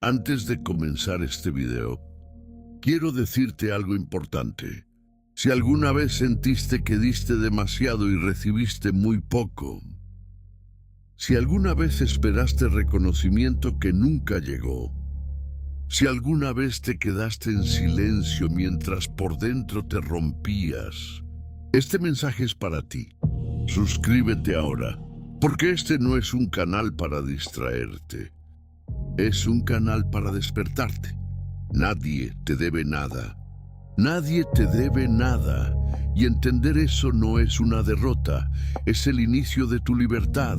Antes de comenzar este video, quiero decirte algo importante. Si alguna vez sentiste que diste demasiado y recibiste muy poco, si alguna vez esperaste reconocimiento que nunca llegó, si alguna vez te quedaste en silencio mientras por dentro te rompías, este mensaje es para ti. Suscríbete ahora, porque este no es un canal para distraerte. Es un canal para despertarte. Nadie te debe nada. Nadie te debe nada. Y entender eso no es una derrota, es el inicio de tu libertad.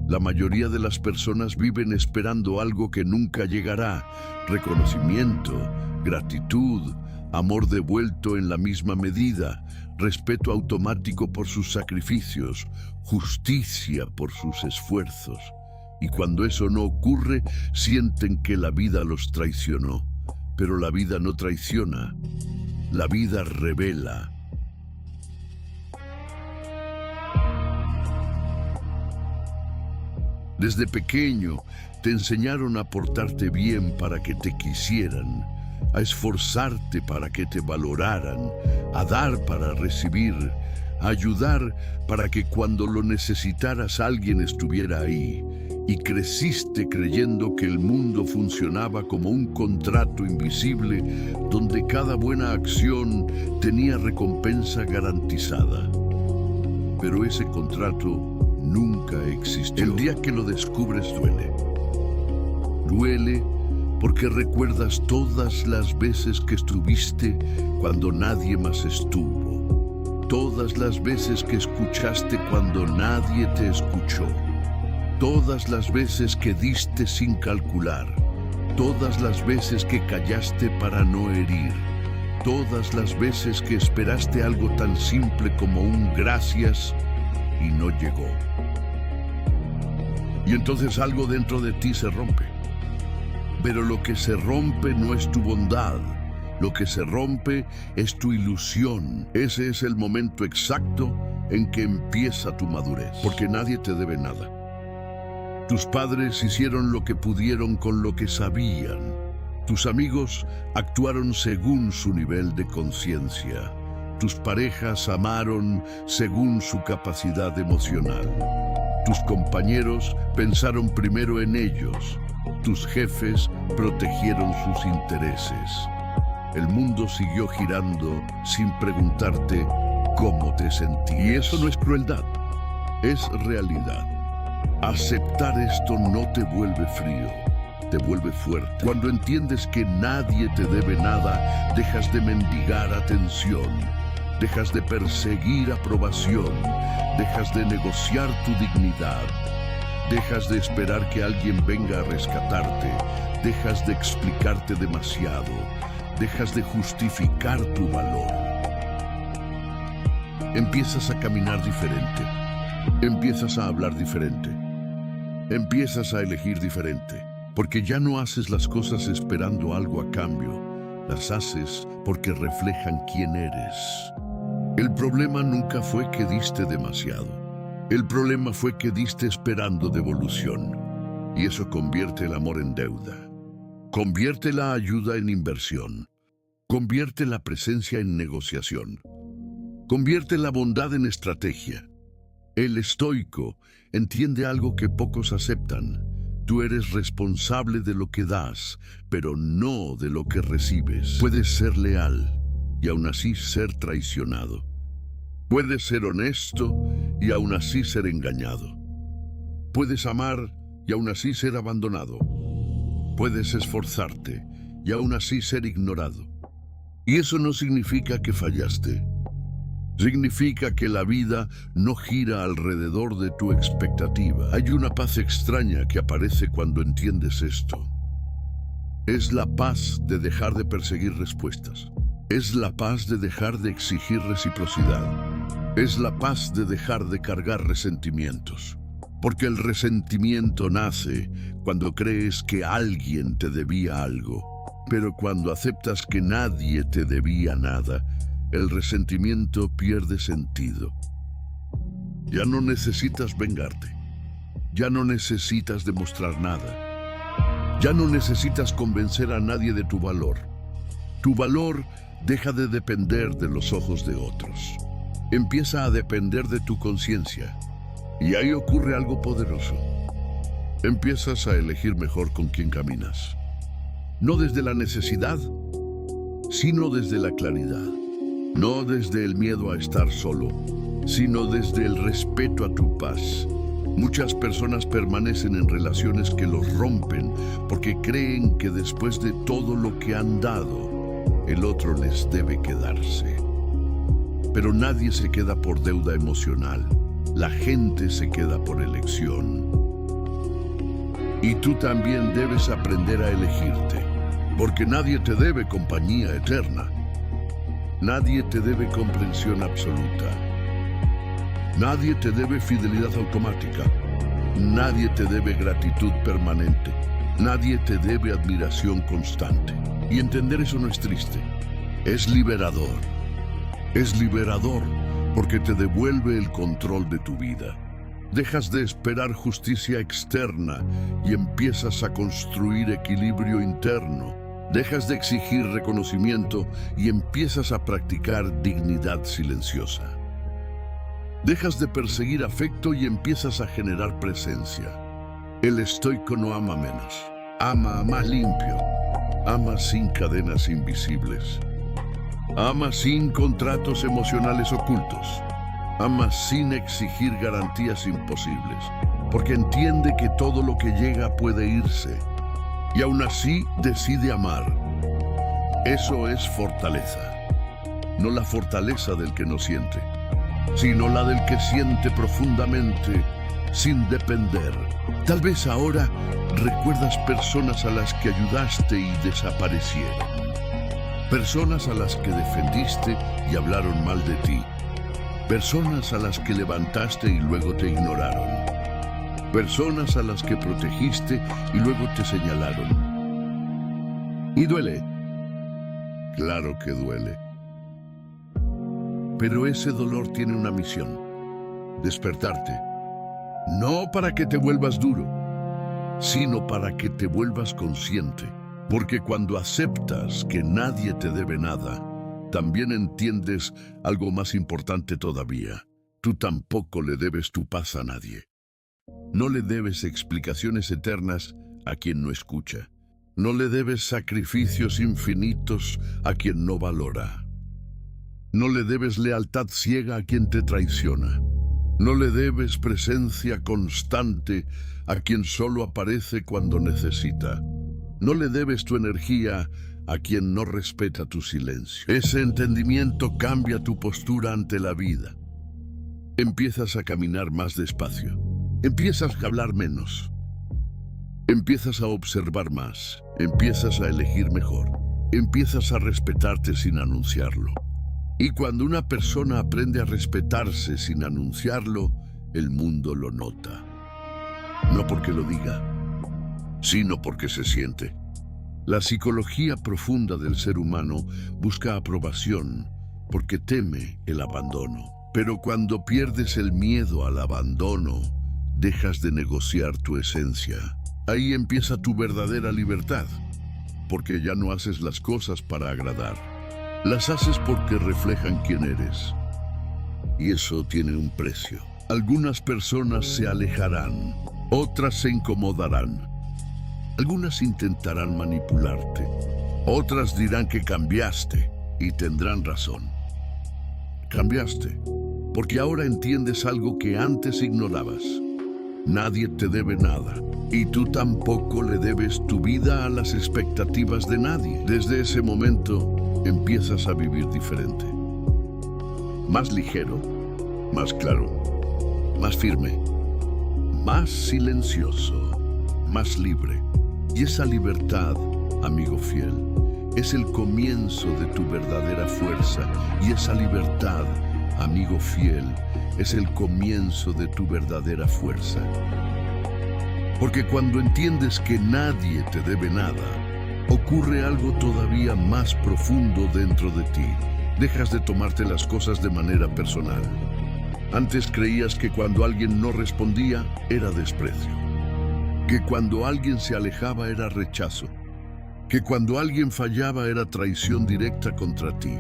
La mayoría de las personas viven esperando algo que nunca llegará. Reconocimiento, gratitud, amor devuelto en la misma medida, respeto automático por sus sacrificios, justicia por sus esfuerzos. Y cuando eso no ocurre, sienten que la vida los traicionó. Pero la vida no traiciona, la vida revela. Desde pequeño te enseñaron a portarte bien para que te quisieran, a esforzarte para que te valoraran, a dar para recibir, a ayudar para que cuando lo necesitaras alguien estuviera ahí. Y creciste creyendo que el mundo funcionaba como un contrato invisible donde cada buena acción tenía recompensa garantizada. Pero ese contrato nunca existió. El día que lo descubres duele. Duele porque recuerdas todas las veces que estuviste cuando nadie más estuvo. Todas las veces que escuchaste cuando nadie te escuchó. Todas las veces que diste sin calcular, todas las veces que callaste para no herir, todas las veces que esperaste algo tan simple como un gracias y no llegó. Y entonces algo dentro de ti se rompe. Pero lo que se rompe no es tu bondad, lo que se rompe es tu ilusión. Ese es el momento exacto en que empieza tu madurez, porque nadie te debe nada. Tus padres hicieron lo que pudieron con lo que sabían. Tus amigos actuaron según su nivel de conciencia. Tus parejas amaron según su capacidad emocional. Tus compañeros pensaron primero en ellos. Tus jefes protegieron sus intereses. El mundo siguió girando sin preguntarte cómo te sentías. Y eso no es crueldad, es realidad. Aceptar esto no te vuelve frío, te vuelve fuerte. Cuando entiendes que nadie te debe nada, dejas de mendigar atención, dejas de perseguir aprobación, dejas de negociar tu dignidad, dejas de esperar que alguien venga a rescatarte, dejas de explicarte demasiado, dejas de justificar tu valor. Empiezas a caminar diferente, empiezas a hablar diferente. Empiezas a elegir diferente, porque ya no haces las cosas esperando algo a cambio, las haces porque reflejan quién eres. El problema nunca fue que diste demasiado, el problema fue que diste esperando devolución, y eso convierte el amor en deuda, convierte la ayuda en inversión, convierte la presencia en negociación, convierte la bondad en estrategia. El estoico entiende algo que pocos aceptan. Tú eres responsable de lo que das, pero no de lo que recibes. Puedes ser leal y aún así ser traicionado. Puedes ser honesto y aún así ser engañado. Puedes amar y aún así ser abandonado. Puedes esforzarte y aún así ser ignorado. Y eso no significa que fallaste. Significa que la vida no gira alrededor de tu expectativa. Hay una paz extraña que aparece cuando entiendes esto. Es la paz de dejar de perseguir respuestas. Es la paz de dejar de exigir reciprocidad. Es la paz de dejar de cargar resentimientos. Porque el resentimiento nace cuando crees que alguien te debía algo. Pero cuando aceptas que nadie te debía nada, el resentimiento pierde sentido. Ya no necesitas vengarte. Ya no necesitas demostrar nada. Ya no necesitas convencer a nadie de tu valor. Tu valor deja de depender de los ojos de otros. Empieza a depender de tu conciencia. Y ahí ocurre algo poderoso. Empiezas a elegir mejor con quién caminas. No desde la necesidad, sino desde la claridad. No desde el miedo a estar solo, sino desde el respeto a tu paz. Muchas personas permanecen en relaciones que los rompen porque creen que después de todo lo que han dado, el otro les debe quedarse. Pero nadie se queda por deuda emocional. La gente se queda por elección. Y tú también debes aprender a elegirte, porque nadie te debe compañía eterna. Nadie te debe comprensión absoluta. Nadie te debe fidelidad automática. Nadie te debe gratitud permanente. Nadie te debe admiración constante. Y entender eso no es triste. Es liberador. Es liberador porque te devuelve el control de tu vida. Dejas de esperar justicia externa y empiezas a construir equilibrio interno. Dejas de exigir reconocimiento y empiezas a practicar dignidad silenciosa. Dejas de perseguir afecto y empiezas a generar presencia. El estoico no ama menos. Ama más limpio. Ama sin cadenas invisibles. Ama sin contratos emocionales ocultos. Ama sin exigir garantías imposibles. Porque entiende que todo lo que llega puede irse. Y aún así decide amar. Eso es fortaleza. No la fortaleza del que no siente, sino la del que siente profundamente, sin depender. Tal vez ahora recuerdas personas a las que ayudaste y desaparecieron. Personas a las que defendiste y hablaron mal de ti. Personas a las que levantaste y luego te ignoraron. Personas a las que protegiste y luego te señalaron. ¿Y duele? Claro que duele. Pero ese dolor tiene una misión: despertarte. No para que te vuelvas duro, sino para que te vuelvas consciente. Porque cuando aceptas que nadie te debe nada, también entiendes algo más importante todavía. Tú tampoco le debes tu paz a nadie. No le debes explicaciones eternas a quien no escucha. No le debes sacrificios infinitos a quien no valora. No le debes lealtad ciega a quien te traiciona. No le debes presencia constante a quien solo aparece cuando necesita. No le debes tu energía a quien no respeta tu silencio. Ese entendimiento cambia tu postura ante la vida. Empiezas a caminar más despacio. Empiezas a hablar menos. Empiezas a observar más. Empiezas a elegir mejor. Empiezas a respetarte sin anunciarlo. Y cuando una persona aprende a respetarse sin anunciarlo, el mundo lo nota. No porque lo diga, sino porque se siente. La psicología profunda del ser humano busca aprobación porque teme el abandono. Pero cuando pierdes el miedo al abandono, dejas de negociar tu esencia. Ahí empieza tu verdadera libertad, porque ya no haces las cosas para agradar. Las haces porque reflejan quién eres. Y eso tiene un precio. Algunas personas se alejarán, otras se incomodarán. Algunas intentarán manipularte, otras dirán que cambiaste y tendrán razón. Cambiaste, porque ahora entiendes algo que antes ignorabas. Nadie te debe nada, y tú tampoco le debes tu vida a las expectativas de nadie. Desde ese momento, empiezas a vivir diferente. Más ligero, más claro, más firme, más silencioso, más libre. Y esa libertad, amigo fiel, es el comienzo de tu verdadera fuerza. Y esa libertad, amigo fiel, es el comienzo de tu verdadera fuerza. Porque cuando entiendes que nadie te debe nada, ocurre algo todavía más profundo dentro de ti. Dejas de tomarte las cosas de manera personal. Antes creías que cuando alguien no respondía, era desprecio. que cuando alguien se alejaba era rechazo, que cuando alguien fallaba era traición directa contra ti.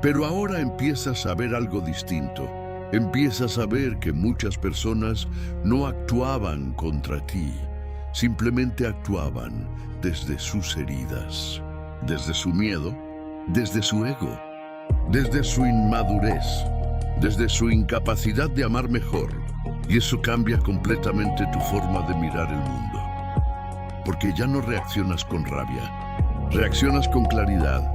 Pero ahora empiezas a ver algo distinto. Empiezas a ver que muchas personas no actuaban contra ti, simplemente actuaban desde sus heridas, desde su miedo, desde su ego, desde su inmadurez, desde su incapacidad de amar mejor. Y eso cambia completamente tu forma de mirar el mundo. Porque ya no reaccionas con rabia, reaccionas con claridad.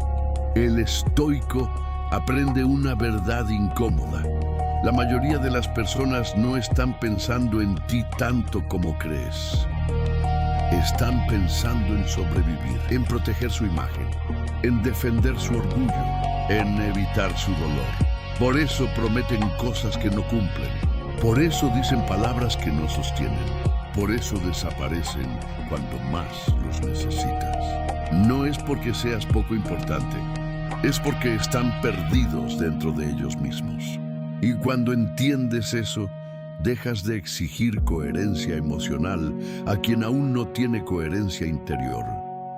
El estoico aprende una verdad incómoda. La mayoría de las personas no están pensando en ti tanto como crees. Están pensando en sobrevivir, en proteger su imagen, en defender su orgullo, en evitar su dolor. Por eso prometen cosas que no cumplen. Por eso dicen palabras que no sostienen. Por eso desaparecen cuando más los necesitas. No es porque seas poco importante, es porque están perdidos dentro de ellos mismos. Y cuando entiendes eso, dejas de exigir coherencia emocional a quien aún no tiene coherencia interior.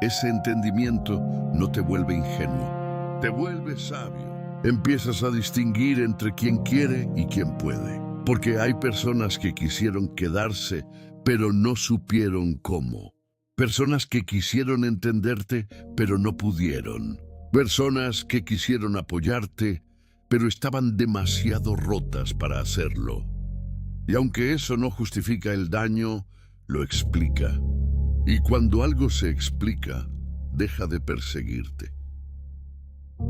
Ese entendimiento no te vuelve ingenuo, te vuelve sabio. Empiezas a distinguir entre quien quiere y quien puede. Porque hay personas que quisieron quedarse, pero no supieron cómo. Personas que quisieron entenderte, pero no pudieron. Personas que quisieron apoyarte, pero estaban demasiado rotas para hacerlo. Y aunque eso no justifica el daño, lo explica. Y cuando algo se explica, deja de perseguirte.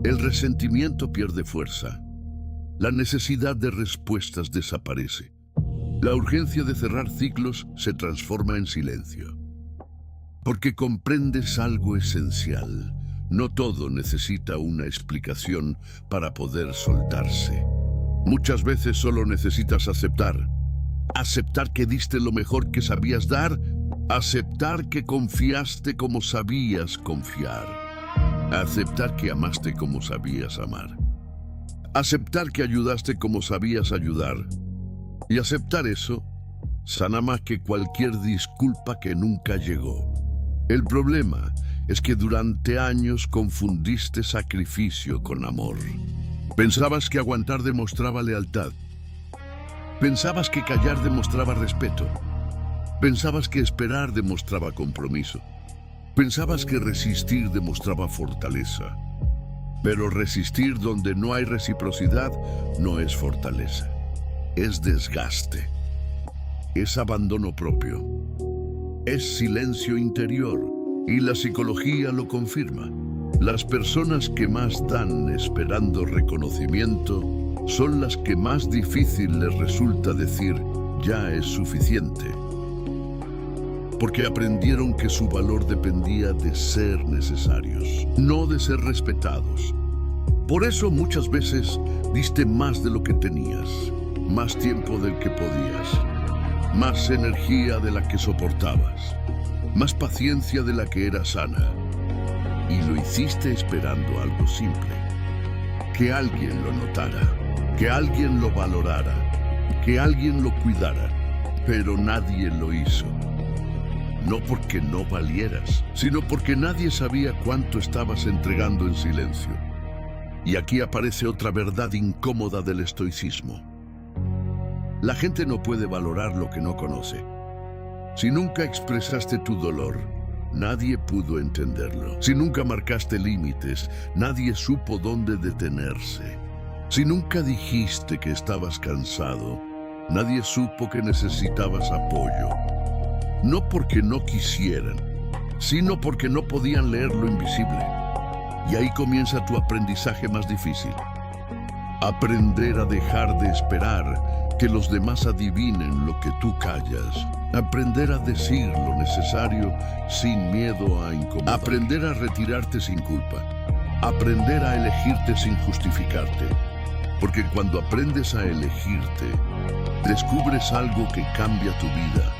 El resentimiento pierde fuerza. La necesidad de respuestas desaparece. La urgencia de cerrar ciclos se transforma en silencio. Porque comprendes algo esencial. No todo necesita una explicación para poder soltarse. Muchas veces solo necesitas aceptar. Aceptar que diste lo mejor que sabías dar. Aceptar que confiaste como sabías confiar. Aceptar que amaste como sabías amar. Aceptar que ayudaste como sabías ayudar. Y aceptar eso sana más que cualquier disculpa que nunca llegó. El problema es que durante años confundiste sacrificio con amor. Pensabas que aguantar demostraba lealtad. Pensabas que callar demostraba respeto. Pensabas que esperar demostraba compromiso. Pensabas que resistir demostraba fortaleza. Pero resistir donde no hay reciprocidad no es fortaleza. Es desgaste. Es abandono propio. Es silencio interior. Y la psicología lo confirma. Las personas que más dan esperando reconocimiento son las que más difícil les resulta decir ya es suficiente. Porque aprendieron que su valor dependía de ser necesarios, no de ser respetados. Por eso muchas veces diste más de lo que tenías, más tiempo del que podías, más energía de la que soportabas, más paciencia de la que era sana. Y lo hiciste esperando algo simple: que alguien lo notara, que alguien lo valorara, que alguien lo cuidara. Pero nadie lo hizo. No porque no valieras, sino porque nadie sabía cuánto estabas entregando en silencio. Y aquí aparece otra verdad incómoda del estoicismo. La gente no puede valorar lo que no conoce. Si nunca expresaste tu dolor, nadie pudo entenderlo. Si nunca marcaste límites, nadie supo dónde detenerse. Si nunca dijiste que estabas cansado, nadie supo que necesitabas apoyo. No porque no quisieran, sino porque no podían leer lo invisible. Y ahí comienza tu aprendizaje más difícil. Aprender a dejar de esperar que los demás adivinen lo que tú callas. Aprender a decir lo necesario sin miedo a incomodar. Aprender a retirarte sin culpa. Aprender a elegirte sin justificarte. Porque cuando aprendes a elegirte, descubres algo que cambia tu vida.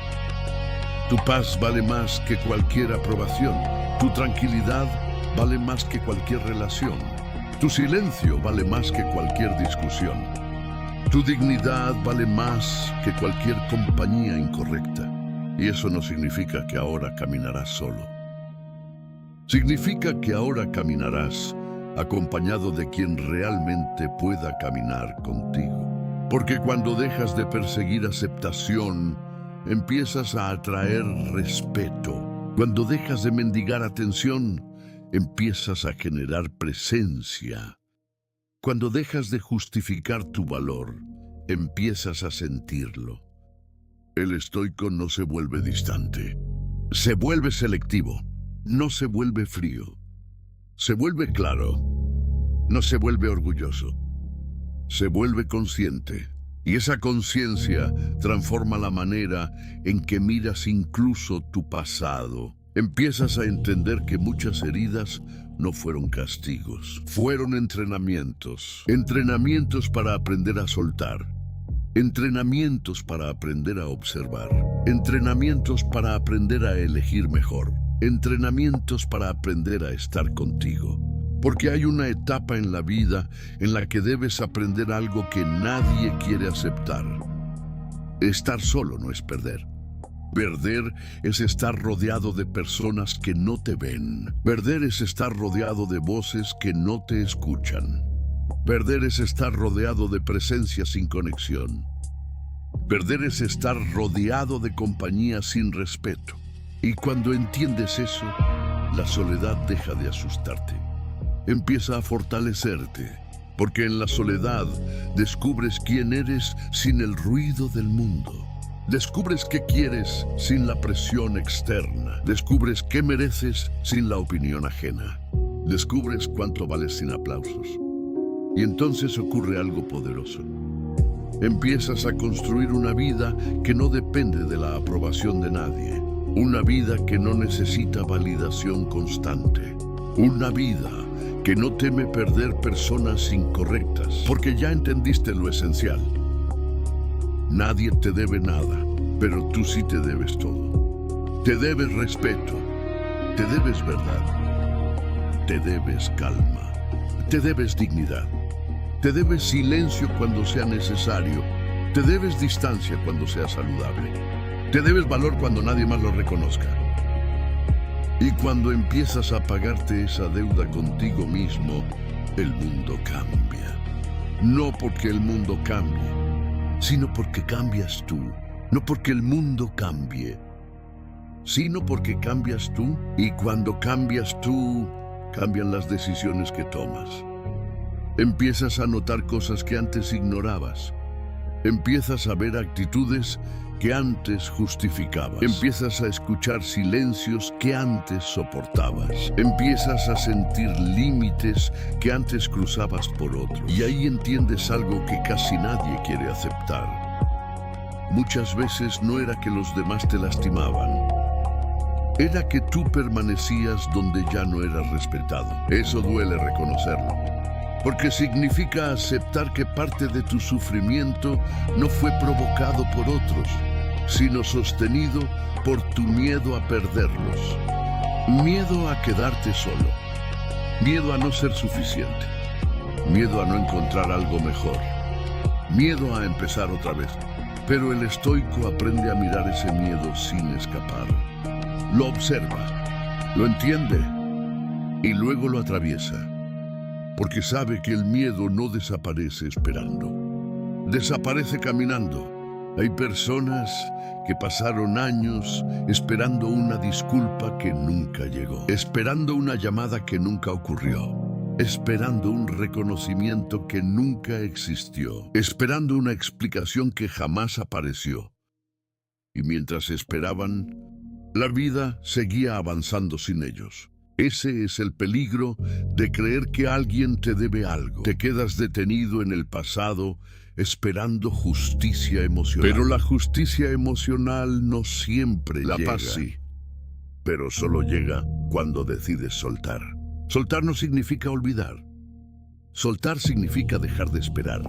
Tu paz vale más que cualquier aprobación. Tu tranquilidad vale más que cualquier relación. Tu silencio vale más que cualquier discusión. Tu dignidad vale más que cualquier compañía incorrecta. Y eso no significa que ahora caminarás solo. Significa que ahora caminarás acompañado de quien realmente pueda caminar contigo. Porque cuando dejas de perseguir aceptación, empiezas a atraer respeto. Cuando dejas de mendigar atención, empiezas a generar presencia. Cuando dejas de justificar tu valor, empiezas a sentirlo. El estoico no se vuelve distante, se vuelve selectivo, no se vuelve frío, se vuelve claro, no se vuelve orgulloso, se vuelve consciente. Y esa conciencia transforma la manera en que miras incluso tu pasado. Empiezas a entender que muchas heridas no fueron castigos, fueron entrenamientos. Entrenamientos para aprender a soltar. Entrenamientos para aprender a observar. Entrenamientos para aprender a elegir mejor. Entrenamientos para aprender a estar contigo. Porque hay una etapa en la vida en la que debes aprender algo que nadie quiere aceptar. Estar solo no es perder. Perder es estar rodeado de personas que no te ven. Perder es estar rodeado de voces que no te escuchan. Perder es estar rodeado de presencia sin conexión. Perder es estar rodeado de compañía sin respeto. Y cuando entiendes eso, la soledad deja de asustarte. Empieza a fortalecerte, porque en la soledad descubres quién eres sin el ruido del mundo. Descubres qué quieres sin la presión externa. Descubres qué mereces sin la opinión ajena. Descubres cuánto vales sin aplausos. Y entonces ocurre algo poderoso. Empiezas a construir una vida que no depende de la aprobación de nadie. Una vida que no necesita validación constante. Una vida que no teme perder personas incorrectas, porque ya entendiste lo esencial. Nadie te debe nada, pero tú sí te debes todo. Te debes respeto, te debes verdad, te debes calma, te debes dignidad, te debes silencio cuando sea necesario, te debes distancia cuando sea saludable, te debes valor cuando nadie más lo reconozca. Y cuando empiezas a pagarte esa deuda contigo mismo, el mundo cambia. No porque el mundo cambie, sino porque cambias tú. No porque el mundo cambie, sino porque cambias tú. Y cuando cambias tú, cambian las decisiones que tomas. Empiezas a notar cosas que antes ignorabas. Empiezas a ver actitudes que antes justificabas. Empiezas a escuchar silencios que antes soportabas. Empiezas a sentir límites que antes cruzabas por otros. Y ahí entiendes algo que casi nadie quiere aceptar. Muchas veces no era que los demás te lastimaban. Era que tú permanecías donde ya no eras respetado. Eso duele reconocerlo. Porque significa aceptar que parte de tu sufrimiento no fue provocado por otros, sino sostenido por tu miedo a perderlos. Miedo a quedarte solo. Miedo a no ser suficiente. Miedo a no encontrar algo mejor. Miedo a empezar otra vez. Pero el estoico aprende a mirar ese miedo sin escapar. Lo observa, lo entiende y luego lo atraviesa. Porque sabe que el miedo no desaparece esperando. Desaparece caminando. Hay personas que pasaron años esperando una disculpa que nunca llegó. Esperando una llamada que nunca ocurrió. Esperando un reconocimiento que nunca existió. Esperando una explicación que jamás apareció. Y mientras esperaban, la vida seguía avanzando sin ellos. Ese es el peligro de creer que alguien te debe algo. Te quedas detenido en el pasado esperando justicia emocional. Pero la justicia emocional no siempre llega. La paz sí, pero solo llega cuando decides soltar. Soltar no significa olvidar. Soltar significa dejar de esperar.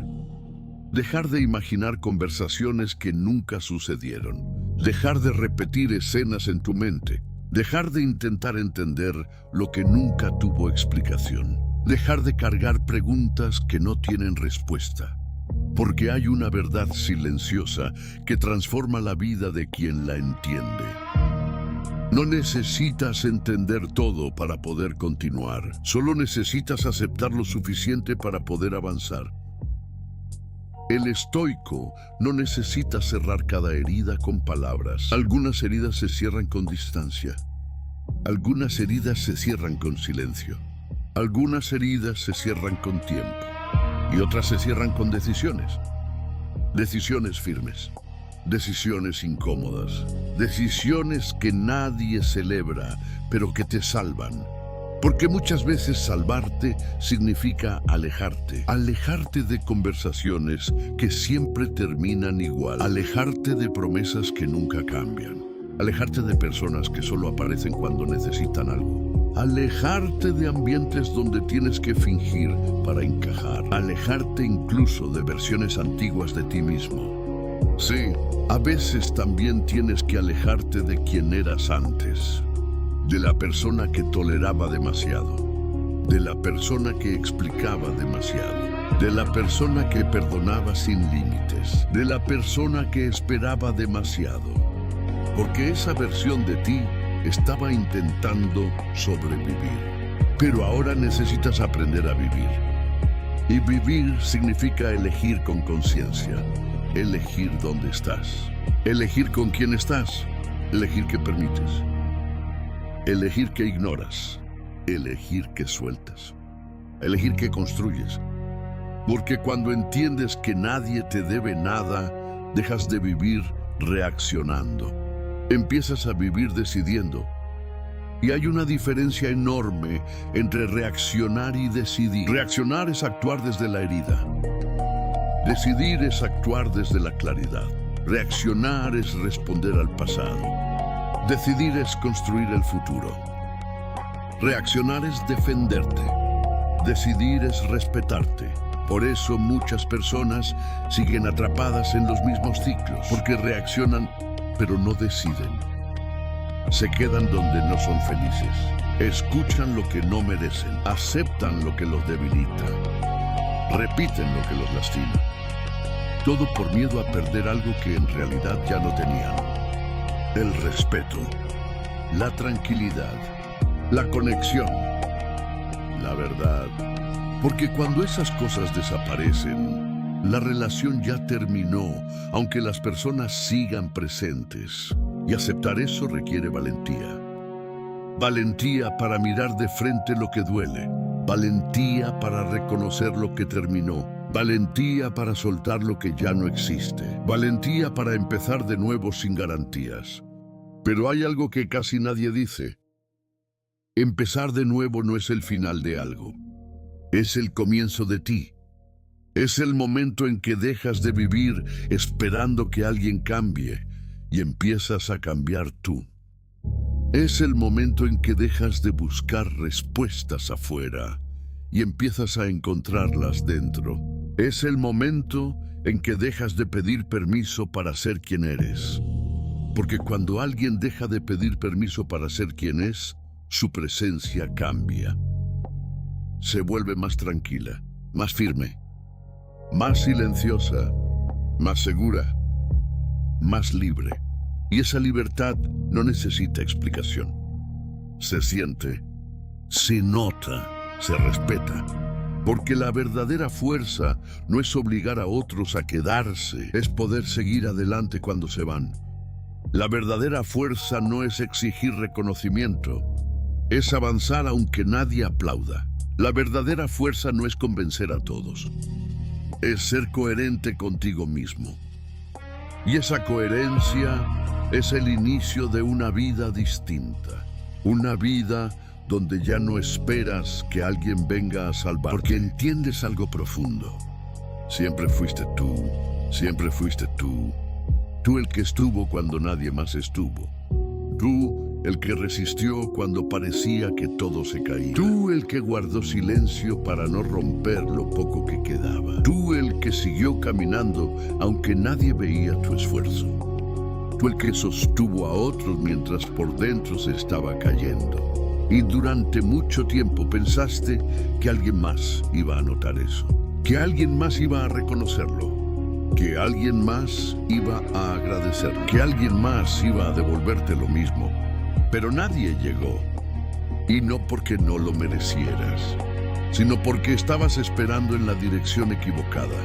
Dejar de imaginar conversaciones que nunca sucedieron. Dejar de repetir escenas en tu mente. Dejar de intentar entender lo que nunca tuvo explicación. Dejar de cargar preguntas que no tienen respuesta. porque hay una verdad silenciosa que transforma la vida de quien la entiende. No necesitas entender todo para poder continuar, solo necesitas aceptar lo suficiente para poder avanzar. El estoico no necesita cerrar cada herida con palabras. Algunas heridas se cierran con distancia. Algunas heridas se cierran con silencio. Algunas heridas se cierran con tiempo. Y otras se cierran con decisiones. Decisiones firmes. Decisiones incómodas. Decisiones que nadie celebra, pero que te salvan. Porque muchas veces salvarte significa alejarte. Alejarte de conversaciones que siempre terminan igual. Alejarte de promesas que nunca cambian. Alejarte de personas que solo aparecen cuando necesitan algo. Alejarte de ambientes donde tienes que fingir para encajar. Alejarte incluso de versiones antiguas de ti mismo. Sí, a veces también tienes que alejarte de quien eras antes. De la persona que toleraba demasiado, de la persona que explicaba demasiado, de la persona que perdonaba sin límites, de la persona que esperaba demasiado, porque esa versión de ti estaba intentando sobrevivir. Pero ahora necesitas aprender a vivir. Y vivir significa elegir con conciencia, elegir dónde estás, elegir con quién estás, elegir qué permites. Elegir qué ignoras, elegir qué sueltas, elegir qué construyes. Porque cuando entiendes que nadie te debe nada, dejas de vivir reaccionando. Empiezas a vivir decidiendo. Y hay una diferencia enorme entre reaccionar y decidir. Reaccionar es actuar desde la herida. Decidir es actuar desde la claridad. Reaccionar es responder al pasado. Decidir es construir el futuro. Reaccionar es defenderte. Decidir es respetarte. Por eso muchas personas siguen atrapadas en los mismos ciclos, porque reaccionan, pero no deciden. Se quedan donde no son felices. Escuchan lo que no merecen. Aceptan lo que los debilita. Repiten lo que los lastima. Todo por miedo a perder algo que en realidad ya no tenían. El respeto, la tranquilidad, la conexión, la verdad. Porque cuando esas cosas desaparecen, la relación ya terminó, aunque las personas sigan presentes. Y aceptar eso requiere valentía. Valentía para mirar de frente lo que duele. Valentía para reconocer lo que terminó. Valentía para soltar lo que ya no existe. Valentía para empezar de nuevo sin garantías. Pero hay algo que casi nadie dice. Empezar de nuevo no es el final de algo. Es el comienzo de ti. Es el momento en que dejas de vivir esperando que alguien cambie y empiezas a cambiar tú. Es el momento en que dejas de buscar respuestas afuera y empiezas a encontrarlas dentro. Es el momento en que dejas de pedir permiso para ser quien eres. Porque cuando alguien deja de pedir permiso para ser quien es, su presencia cambia. Se vuelve más tranquila, más firme, más silenciosa, más segura, más libre. Y esa libertad no necesita explicación. Se siente, se nota, se respeta. Porque la verdadera fuerza no es obligar a otros a quedarse, es poder seguir adelante cuando se van. La verdadera fuerza no es exigir reconocimiento, es avanzar aunque nadie aplauda. La verdadera fuerza no es convencer a todos, es ser coherente contigo mismo. Y esa coherencia es el inicio de una vida distinta, una vida donde ya no esperas que alguien venga a salvarte, porque entiendes algo profundo. Siempre fuiste tú, siempre fuiste tú. Tú el que estuvo cuando nadie más estuvo. Tú el que resistió cuando parecía que todo se caía. Tú el que guardó silencio para no romper lo poco que quedaba. Tú el que siguió caminando aunque nadie veía tu esfuerzo. Tú el que sostuvo a otros mientras por dentro se estaba cayendo. Y durante mucho tiempo pensaste que alguien más iba a notar eso, que alguien más iba a reconocerlo. que alguien más iba a agradecer, que alguien más iba a devolverte lo mismo. Pero nadie llegó. Y no porque no lo merecieras, sino porque estabas esperando en la dirección equivocada.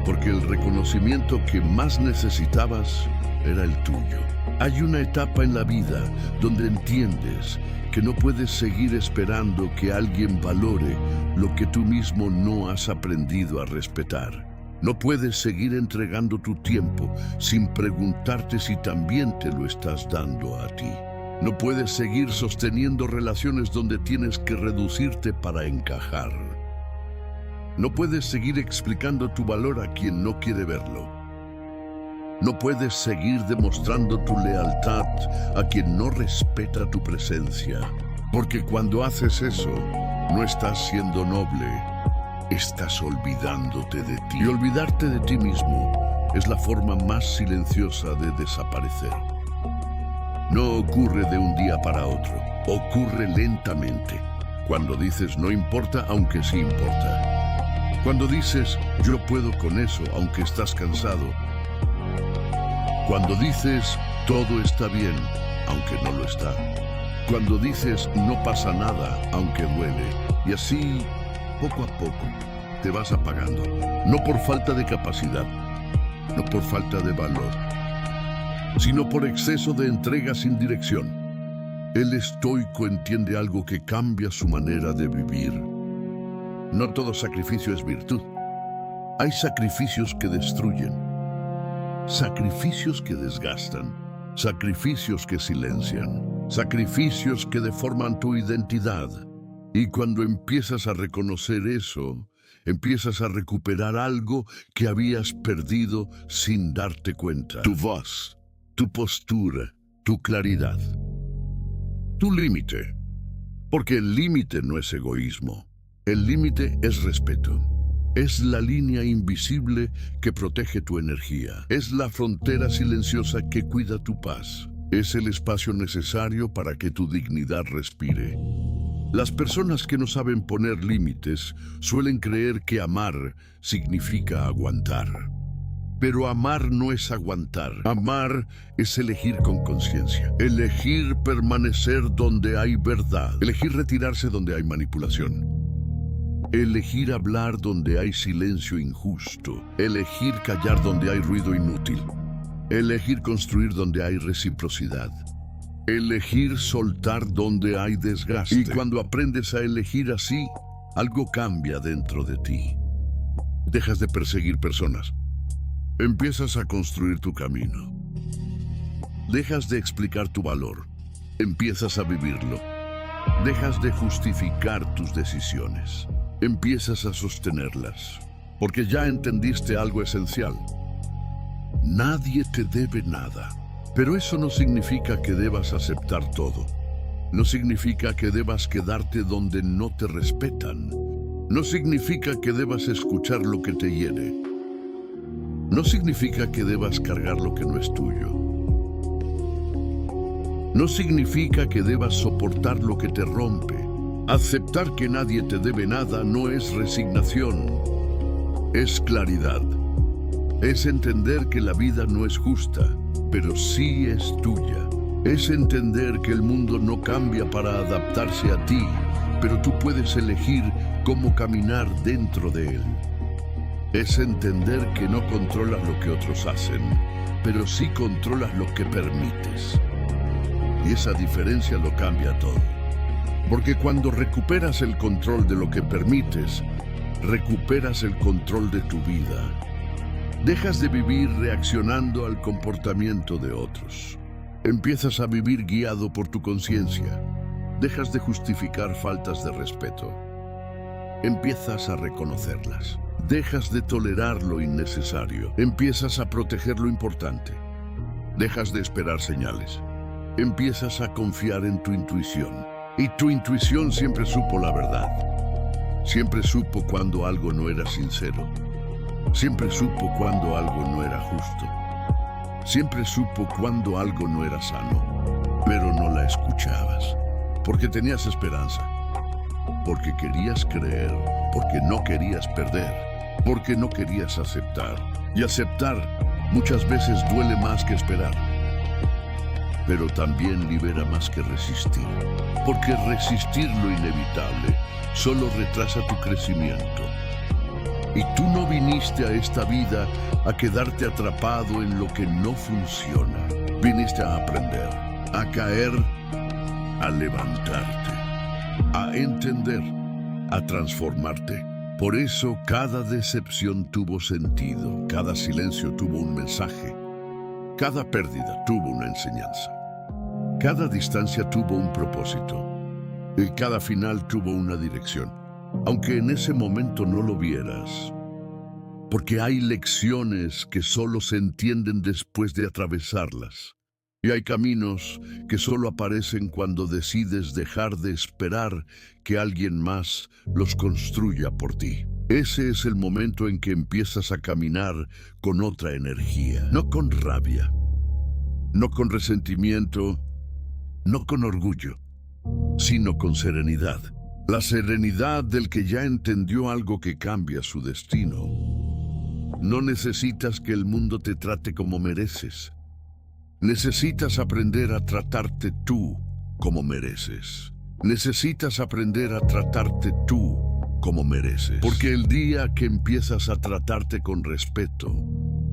Porque el reconocimiento que más necesitabas era el tuyo. Hay una etapa en la vida donde entiendes que no puedes seguir esperando que alguien valore lo que tú mismo no has aprendido a respetar. No puedes seguir entregando tu tiempo sin preguntarte si también te lo estás dando a ti. No puedes seguir sosteniendo relaciones donde tienes que reducirte para encajar. No puedes seguir explicando tu valor a quien no quiere verlo. No puedes seguir demostrando tu lealtad a quien no respeta tu presencia. Porque cuando haces eso, no estás siendo noble, estás olvidándote de ti. Y olvidarte de ti mismo es la forma más silenciosa de desaparecer. No ocurre de un día para otro, ocurre lentamente. Cuando dices no importa, aunque sí importa. Cuando dices yo puedo con eso, aunque estás cansado. Cuando dices todo está bien, aunque no lo está. Cuando dices no pasa nada, aunque duele. Y así, poco a poco, te vas apagando. No por falta de capacidad, no por falta de valor, sino por exceso de entrega sin dirección. El estoico entiende algo que cambia su manera de vivir. No todo sacrificio es virtud. Hay sacrificios que destruyen, sacrificios que desgastan, sacrificios que silencian, sacrificios que deforman tu identidad. Y cuando empiezas a reconocer eso, empiezas a recuperar algo que habías perdido sin darte cuenta. Tu voz, tu postura, tu claridad, tu límite. Porque el límite no es egoísmo. El límite es respeto. Es la línea invisible que protege tu energía. Es la frontera silenciosa que cuida tu paz. Es el espacio necesario para que tu dignidad respire. Las personas que no saben poner límites suelen creer que amar significa aguantar. Pero amar no es aguantar. Amar es elegir con conciencia. Elegir permanecer donde hay verdad. Elegir retirarse donde hay manipulación. Elegir hablar donde hay silencio injusto. Elegir callar donde hay ruido inútil. Elegir construir donde hay reciprocidad. Elegir soltar donde hay desgaste. Y cuando aprendes a elegir así, algo cambia dentro de ti. Dejas de perseguir personas. Empiezas a construir tu camino. Dejas de explicar tu valor. Empiezas a vivirlo. Dejas de justificar tus decisiones. Empiezas a sostenerlas. Porque ya entendiste algo esencial. Nadie te debe nada. Pero eso no significa que debas aceptar todo. No significa que debas quedarte donde no te respetan. No significa que debas escuchar lo que te hiere. No significa que debas cargar lo que no es tuyo. No significa que debas soportar lo que te rompe. Aceptar que nadie te debe nada no es resignación. Es claridad. Es entender que la vida no es justa, pero sí es tuya. Es entender que el mundo no cambia para adaptarse a ti, pero tú puedes elegir cómo caminar dentro de él. Es entender que no controlas lo que otros hacen, pero sí controlas lo que permites. Y esa diferencia lo cambia todo. Porque cuando recuperas el control de lo que permites, recuperas el control de tu vida. Dejas de vivir reaccionando al comportamiento de otros. Empiezas a vivir guiado por tu conciencia. Dejas de justificar faltas de respeto. Empiezas a reconocerlas. Dejas de tolerar lo innecesario. Empiezas a proteger lo importante. Dejas de esperar señales. Empiezas a confiar en tu intuición. Y tu intuición siempre supo la verdad. Siempre supo cuando algo no era sincero. Siempre supo cuando algo no era justo. Siempre supo cuando algo no era sano. Pero no la escuchabas. Porque tenías esperanza. Porque querías creer. Porque no querías perder. Porque no querías aceptar. Y aceptar muchas veces duele más que esperar, pero también libera más que resistir. Porque resistir lo inevitable solo retrasa tu crecimiento. Y tú no viniste a esta vida a quedarte atrapado en lo que no funciona. Viniste a aprender, a caer, a levantarte, a entender, a transformarte. Por eso cada decepción tuvo sentido, cada silencio tuvo un mensaje, cada pérdida tuvo una enseñanza, cada distancia tuvo un propósito y cada final tuvo una dirección, aunque en ese momento no lo vieras. Porque hay lecciones que solo se entienden después de atravesarlas. Y hay caminos que solo aparecen cuando decides dejar de esperar que alguien más los construya por ti. Ese es el momento en que empiezas a caminar con otra energía, no con rabia, no con resentimiento, no con orgullo, sino con serenidad. La serenidad del que ya entendió algo que cambia su destino. No necesitas que el mundo te trate como mereces. Necesitas aprender a tratarte tú como mereces. Necesitas aprender a tratarte tú como mereces. Porque el día que empiezas a tratarte con respeto,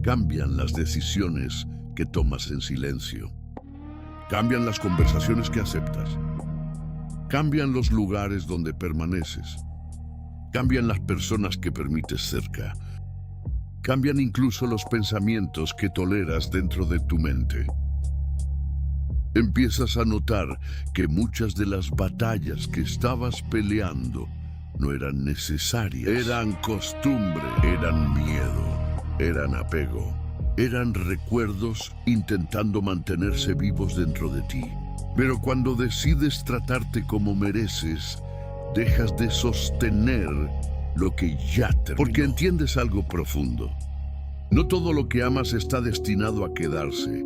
cambian las decisiones que tomas en silencio. Cambian las conversaciones que aceptas. Cambian los lugares donde permaneces. Cambian las personas que permites cerca. Cambian incluso los pensamientos que toleras dentro de tu mente. Empiezas a notar que muchas de las batallas que estabas peleando no eran necesarias. Eran costumbre, eran miedo, eran apego, eran recuerdos intentando mantenerse vivos dentro de ti. Pero cuando decides tratarte como mereces, dejas de sostener lo que ya terminó. Porque entiendes algo profundo. No todo lo que amas está destinado a quedarse.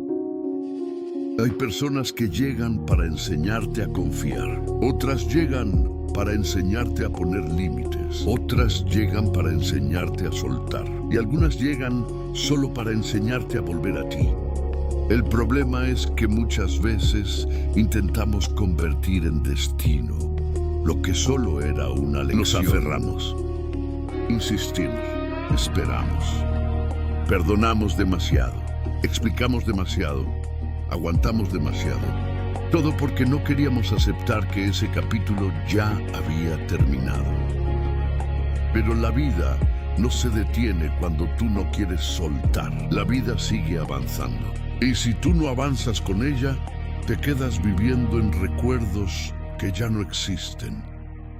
Hay personas que llegan para enseñarte a confiar. Otras llegan para enseñarte a poner límites. Otras llegan para enseñarte a soltar. Y algunas llegan solo para enseñarte a volver a ti. El problema es que muchas veces intentamos convertir en destino lo que solo era una lección. Nos aferramos. Insistimos, esperamos, perdonamos demasiado, explicamos demasiado, aguantamos demasiado. Todo porque no queríamos aceptar que ese capítulo ya había terminado. Pero la vida no se detiene cuando tú no quieres soltar. La vida sigue avanzando. Y si tú no avanzas con ella, te quedas viviendo en recuerdos que ya no existen.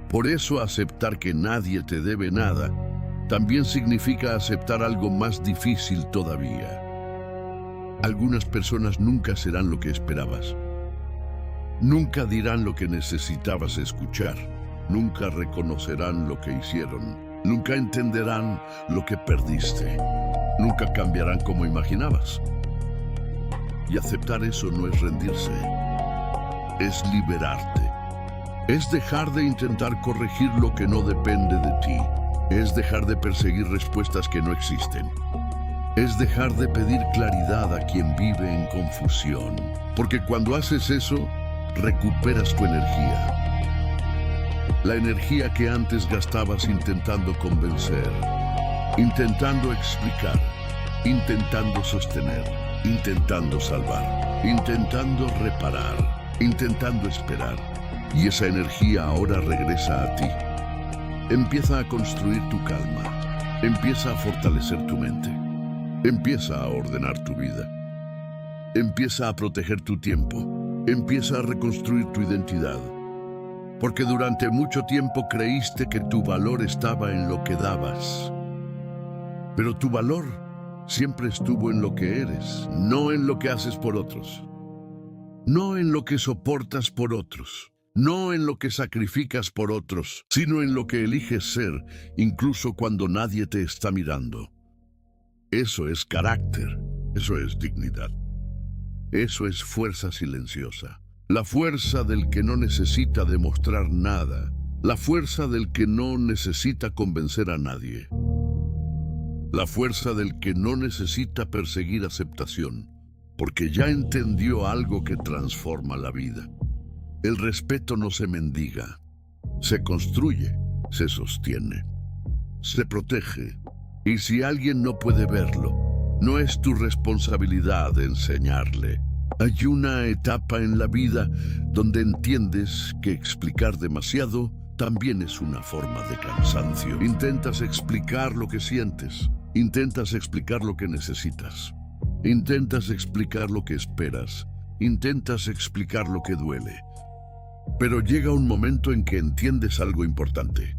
Por eso aceptar que nadie te debe nada también significa aceptar algo más difícil todavía. Algunas personas nunca serán lo que esperabas. Nunca dirán lo que necesitabas escuchar. Nunca reconocerán lo que hicieron. Nunca entenderán lo que perdiste. Nunca cambiarán como imaginabas. Y aceptar eso no es rendirse. Es liberarte. Es dejar de intentar corregir lo que no depende de ti. Es dejar de perseguir respuestas que no existen. Es dejar de pedir claridad a quien vive en confusión. Porque cuando haces eso, recuperas tu energía. La energía que antes gastabas intentando convencer, intentando explicar, intentando sostener, intentando salvar, intentando reparar, intentando esperar. Y esa energía ahora regresa a ti. Empieza a construir tu calma. Empieza a fortalecer tu mente. Empieza a ordenar tu vida. Empieza a proteger tu tiempo. Empieza a reconstruir tu identidad. Porque durante mucho tiempo creíste que tu valor estaba en lo que dabas. Pero tu valor siempre estuvo en lo que eres, no en lo que haces por otros. No en lo que soportas por otros. No en lo que sacrificas por otros, sino en lo que eliges ser, incluso cuando nadie te está mirando. Eso es carácter, eso es dignidad. Eso es fuerza silenciosa. La fuerza del que no necesita demostrar nada. La fuerza del que no necesita convencer a nadie. la fuerza del que no necesita perseguir aceptación, porque ya entendió algo que transforma la vida. El respeto no se mendiga, se construye, se sostiene, se protege. Y si alguien no puede verlo, no es tu responsabilidad enseñarle. Hay una etapa en la vida donde entiendes que explicar demasiado también es una forma de cansancio. Intentas explicar lo que sientes, intentas explicar lo que necesitas, intentas explicar lo que esperas, intentas explicar lo que duele. Pero llega un momento en que entiendes algo importante.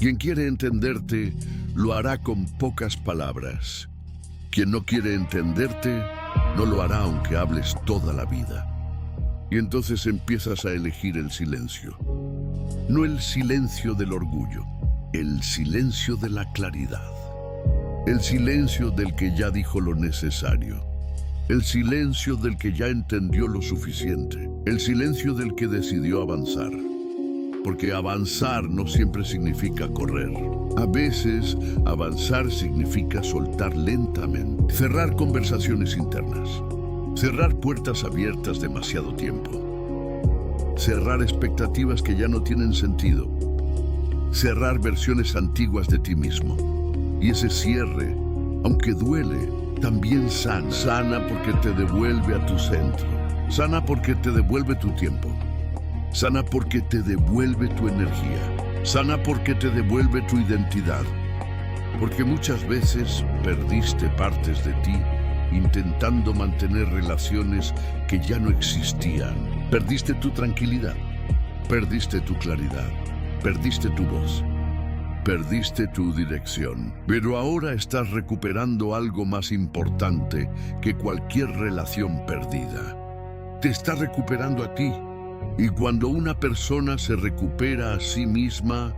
Quien quiere entenderte, lo hará con pocas palabras. Quien no quiere entenderte, no lo hará aunque hables toda la vida. Y entonces empiezas a elegir el silencio. No el silencio del orgullo, el silencio de la claridad. El silencio del que ya dijo lo necesario. El silencio del que ya entendió lo suficiente. El silencio del que decidió avanzar. Porque avanzar no siempre significa correr. A veces, avanzar significa soltar lentamente. Cerrar conversaciones internas. Cerrar puertas abiertas demasiado tiempo. Cerrar expectativas que ya no tienen sentido. Cerrar versiones antiguas de ti mismo. Y ese cierre, aunque duele, también sana. Sana porque te devuelve a tu centro. Sana porque te devuelve tu tiempo. Sana porque te devuelve tu energía. Sana porque te devuelve tu identidad. Porque muchas veces perdiste partes de ti intentando mantener relaciones que ya no existían. Perdiste tu tranquilidad. Perdiste tu claridad. Perdiste tu voz. Perdiste tu dirección. Pero ahora estás recuperando algo más importante que cualquier relación perdida. Te estás recuperando a ti. Y cuando una persona se recupera a sí misma,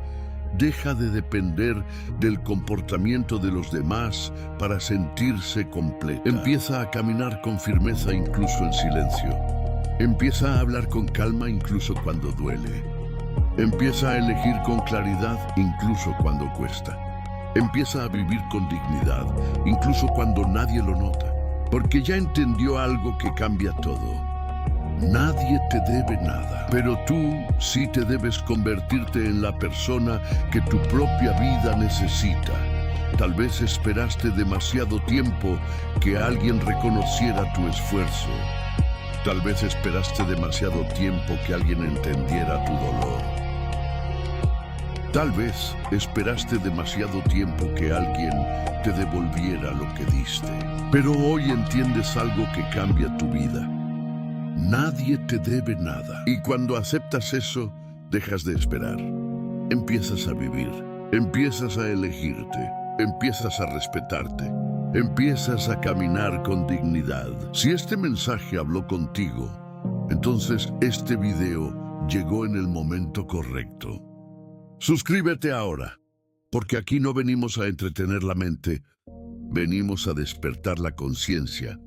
deja de depender del comportamiento de los demás para sentirse completa. Empieza a caminar con firmeza incluso en silencio. Empieza a hablar con calma incluso cuando duele. Empieza a elegir con claridad incluso cuando cuesta. Empieza a vivir con dignidad incluso cuando nadie lo nota. Porque ya entendió algo que cambia todo. Nadie te debe nada, pero tú sí te debes convertirte en la persona que tu propia vida necesita. Tal vez esperaste demasiado tiempo que alguien reconociera tu esfuerzo. Tal vez esperaste demasiado tiempo que alguien entendiera tu dolor. Tal vez esperaste demasiado tiempo que alguien te devolviera lo que diste. Pero hoy entiendes algo que cambia tu vida. Nadie te debe nada. Y cuando aceptas eso, dejas de esperar. Empiezas a vivir. Empiezas a elegirte. Empiezas a respetarte. Empiezas a caminar con dignidad. Si este mensaje habló contigo, entonces este video llegó en el momento correcto. Suscríbete ahora, porque aquí no venimos a entretener la mente, venimos a despertar la conciencia